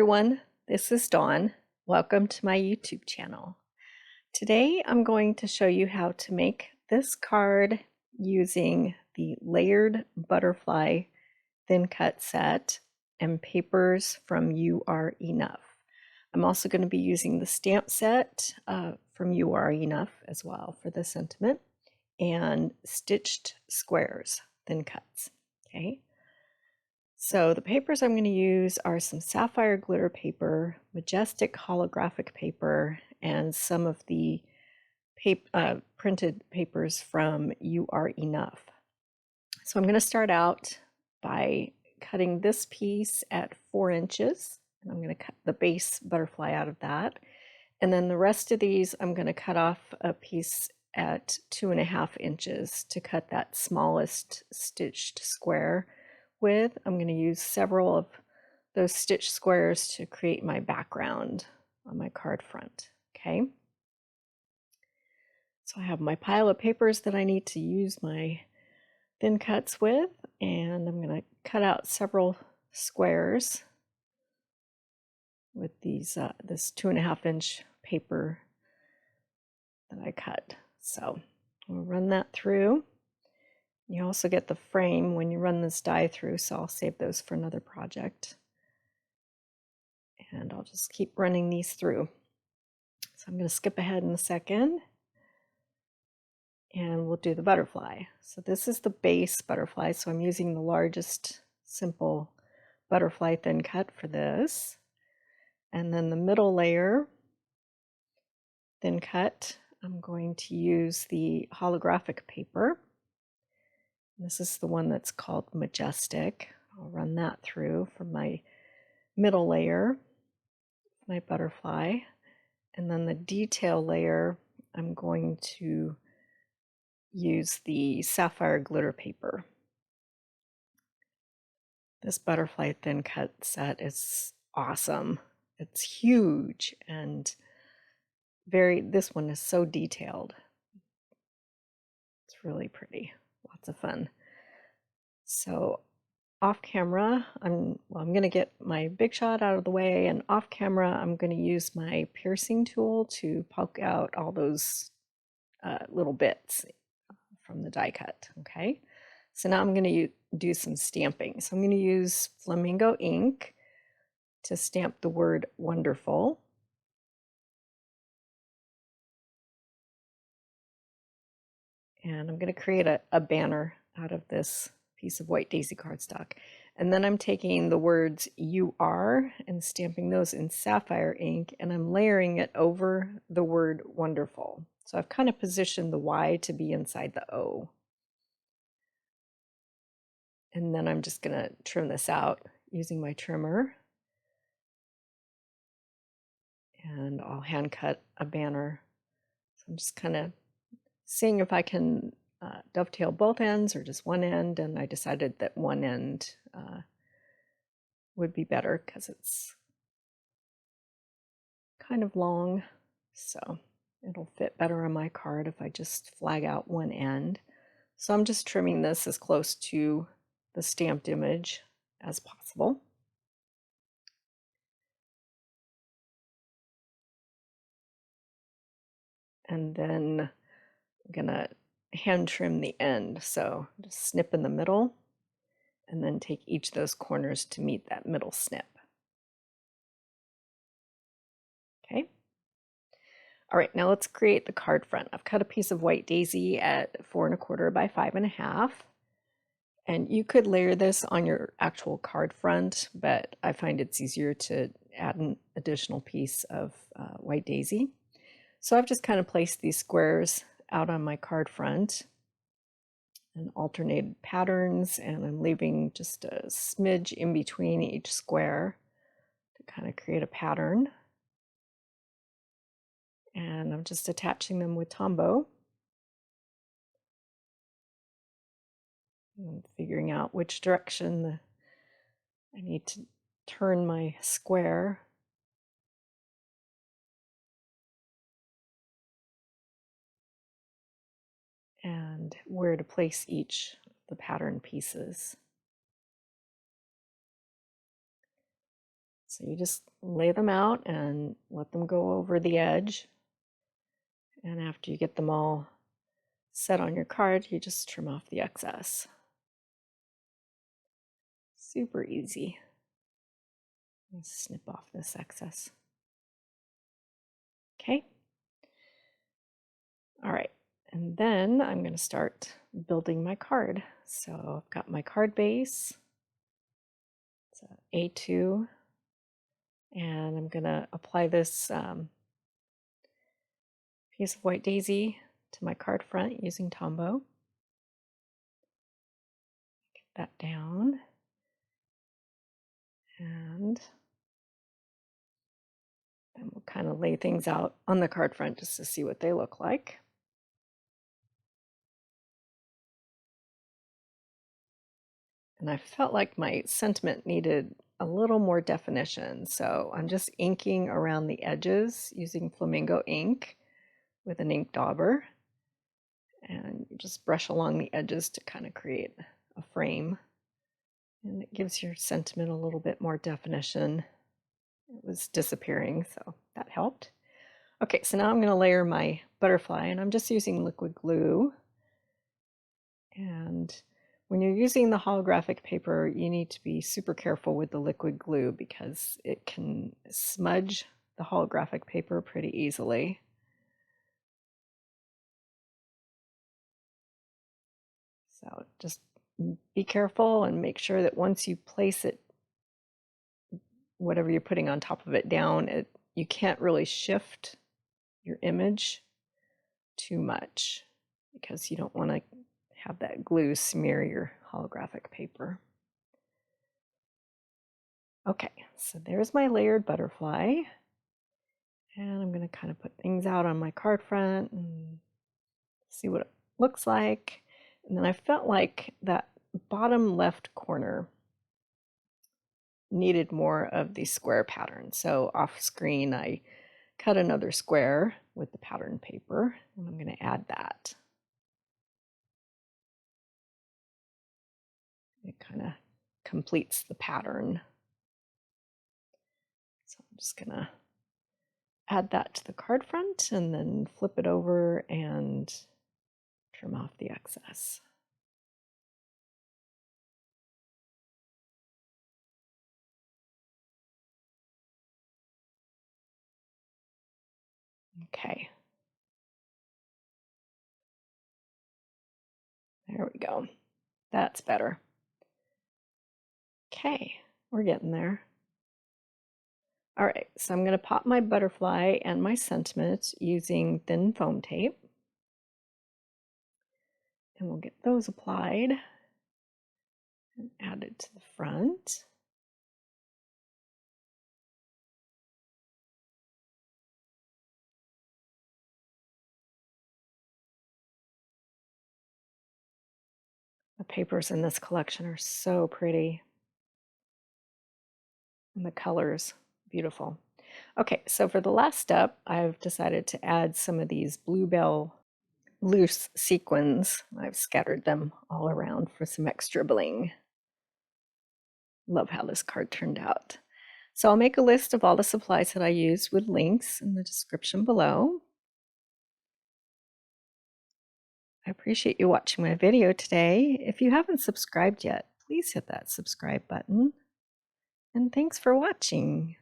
everyone, this is Dawn. Welcome to my YouTube channel. Today I'm going to show you how to make this card using the layered butterfly thin cut set and papers from You Are Enough. I'm also going to be using the stamp set from You Are Enough as well for the sentiment, and stitched squares, thin cuts. Okay. So the papers I'm going to use are some sapphire glitter paper, majestic holographic paper, and some of the printed papers from You Are Enough. So I'm going to start out by cutting this piece at 4 inches, and I'm going to cut the base butterfly out of that. And then the rest of these, I'm going to cut off a piece at 2.5 inches to cut that smallest stitched square with. I'm going to use several of those stitched squares to create my background on my card front. Okay. So I have my pile of papers that I need to use my thin cuts with, and I'm going to cut out several squares with these this 2.5 inch paper that I cut. So we'll run that through. You also get the frame when you run this die through, so I'll save those for another project. And I'll just keep running these through. So I'm going to skip ahead in a second, and we'll do the butterfly. So this is the base butterfly, so I'm using the largest simple butterfly thin cut for this. And then the middle layer thin cut, I'm going to use the holographic paper. This is the one that's called Majestic. I'll run that through for my middle layer, my butterfly. And then the detail layer, I'm going to use the sapphire glitter paper. This butterfly thin cut set is awesome. It's huge and this one is so detailed. It's really pretty. Lots of fun. So off camera, I'm going to get my big shot out of the way, and off camera I'm going to use my piercing tool to poke out all those little bits from the die cut. Okay, so now I'm going to do some stamping. So I'm going to use flamingo ink to stamp the word wonderful. And I'm going to create a banner out of this piece of white daisy cardstock. And then I'm taking the words "you are" and stamping those in sapphire ink, and I'm layering it over the word wonderful. So I've kind of positioned the Y to be inside the O. And then I'm just going to trim this out using my trimmer. And I'll hand cut a banner. So I'm just kind of seeing if I can dovetail both ends or just one end, and I decided that one end would be better because it's kind of long, so it'll fit better on my card if I just flag out one end. So I'm just trimming this as close to the stamped image as possible. And then I'm gonna hand trim the end, so just snip in the middle and then take each of those corners to meet that middle snip. Okay. All right, now let's create the card front. I've cut a piece of white daisy at 4 1/4 by 5 1/2. And you could layer this on your actual card front, but I find it's easier to add an additional piece of white daisy. So I've just kind of placed these squares out on my card front and alternated patterns, and I'm leaving just a smidge in between each square to kind of create a pattern. And I'm just attaching them with Tombow and figuring out which direction I need to turn my square. And where to place each of the pattern pieces. So you just lay them out and let them go over the edge. And after you get them all set on your card, you just trim off the excess. Super easy. Let's snip off this excess. Okay. All right. And then I'm going to start building my card. So I've got my card base. It's a A2. And I'm going to apply this piece of white daisy to my card front using Tombow. Get that down. And then we'll kind of lay things out on the card front just to see what they look like. And I felt like my sentiment needed a little more definition, so I'm just inking around the edges using flamingo ink with an ink dauber. And you just brush along the edges to kind of create a frame. And it gives your sentiment a little bit more definition. It was disappearing, so that helped. Okay, so now I'm going to layer my butterfly, and I'm just using liquid glue. And when you're using the holographic paper, you need to be super careful with the liquid glue because it can smudge the holographic paper pretty easily. So just be careful and make sure that once you place it, whatever you're putting on top of it down, you can't really shift your image too much because you don't want to have that glue smear your holographic paper. Okay, so there's my layered butterfly. And I'm going to kind of put things out on my card front and see what it looks like. And then I felt like that bottom left corner needed more of the square pattern. So off screen, I cut another square with the pattern paper, and I'm going to add that. It kind of completes the pattern. So I'm just going to add that to the card front and then flip it over and trim off the excess. Okay. There we go. That's better. Okay, we're getting there. All right, so I'm going to pop my butterfly and my sentiment using thin foam tape. And we'll get those applied and added to the front. The papers in this collection are so pretty. And the colors, beautiful. Okay, so for the last step, I've decided to add some of these bluebell loose sequins. I've scattered them all around for some extra bling. Love how this card turned out. So I'll make a list of all the supplies that I use with links in the description below. I appreciate you watching my video today. If you haven't subscribed yet, please hit that subscribe button. And thanks for watching.